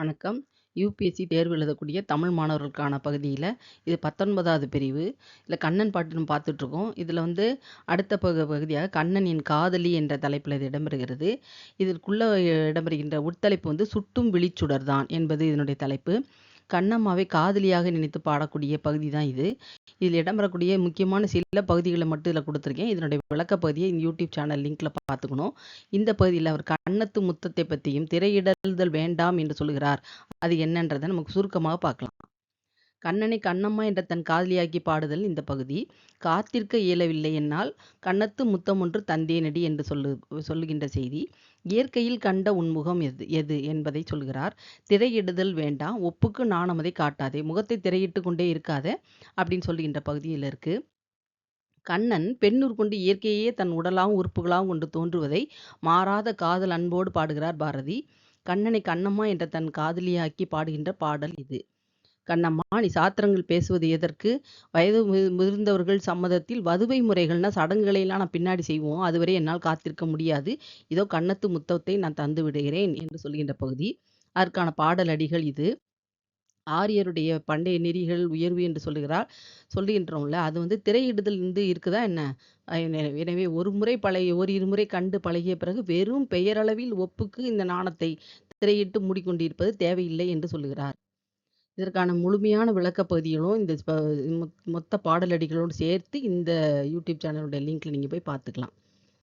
வணக்கம். யுபிஎஸ்சி தேர்வு எழுதக்கூடிய தமிழ் மாணவர்களுக்கான பகுதியில, இது 19வது பிரிவு. இதுல கண்ணன் பாட்டு நம்ம பார்த்துட்ருக்கோம். இதுல அடுத்த பகுதியாக கண்ணன் என் காதலி என்ற தலைப்பில இது இடம்பெறுகிறது. இதற்குள்ள இடம்பெறுகின்ற உட்தலைப்பு சுட்டும் விழிச்சுடர்தான் என்பது இதனுடைய தலைப்பு. கண்ணம்மாவை காதலியாக நினைத்து பாடக்கூடிய பகுதி தான் இது. இதில் இடம்பெறக்கூடிய முக்கியமான சில பகுதிகளை மட்டும் இதில் கொடுத்துருக்கேன். இதனுடைய விளக்க பகுதியை இந்த யூடியூப் சேனல் லிங்க்ல பார்த்துக்கணும். இந்த பகுதியில் அவர் கன்னத்து முத்தத்தை பற்றியும் திரையிடல்தல் வேண்டாம் என்று சொல்கிறார். அது என்னன்றதை நமக்கு சுருக்கமாக பார்க்கலாம். கண்ணனை கண்ணம்மா என்ற தன் காதலியாக்கி பாடுதல் இந்த பகுதி. காத்திருக்க இயலவில்லை என்னால் கன்னத்து முத்தம் ஒன்று தந்தேனடி என்று சொல்லுகின்ற செய்தி. இயற்கையில் கண்ட உன்முகம் எது எது என்பதை சொல்கிறார். திரையிடுதல் வேண்டாம், ஒப்புக்கு நாணமதை காட்டாதே, முகத்தை திரையிட்டு கொண்டே இருக்காதே அப்படின்னு சொல்லுகின்ற பகுதியில் இருக்கு. கண்ணன் பெண்ணுர் கொண்டு இயற்கையே தன் உடலாகவும் உறுப்புகளாகவும் கொண்டு தோன்றுவதை மாறாத காதல் அன்போடு பாடுகிறார் பாரதி. கண்ணனை கண்ணம்மா என்ற தன் காதலியாக்கி பாடுகின்ற பாடல் இது. கண்ணம்மா, நீ சாத்திரங்கள் பேசுவது எதற்கு? வயது முதிர்ந்தவர்கள் சம்மதத்தில் வதுவை முறைகள்னா சடங்குகளை எல்லாம் நான் பின்னாடி செய்வோம், அதுவரை என்னால் காத்திருக்க முடியாது. இதோ கன்னத்து முத்தத்தை நான் தந்து விடுகிறேன் என்று சொல்கின்ற பகுதி. அதற்கான பாடல் அடிகள் இது. ஆரியருடைய பண்டைய நெறிகள் உயர்வு என்று சொல்லுகின்றோம்ல, அது திரையிடுதல் இருக்குதா என்ன? எனவே ஒரு முறை இருமுறை கண்டு பழகிய பிறகு வெறும் பெயரளவில் ஒப்புக்கு இந்த நாணத்தை திரையிட்டு மூடிக்கொண்டிருப்பது தேவையில்லை என்று சொல்லுகிறார். இதற்கான முழுமையான விளக்க பகுதிகளும் இந்த மொத்த பாடலடிகளோடு சேர்த்து இந்த யூடியூப் சேனலுடைய லிங்க்ல நீங்க போய் பார்த்துக்கலாம்.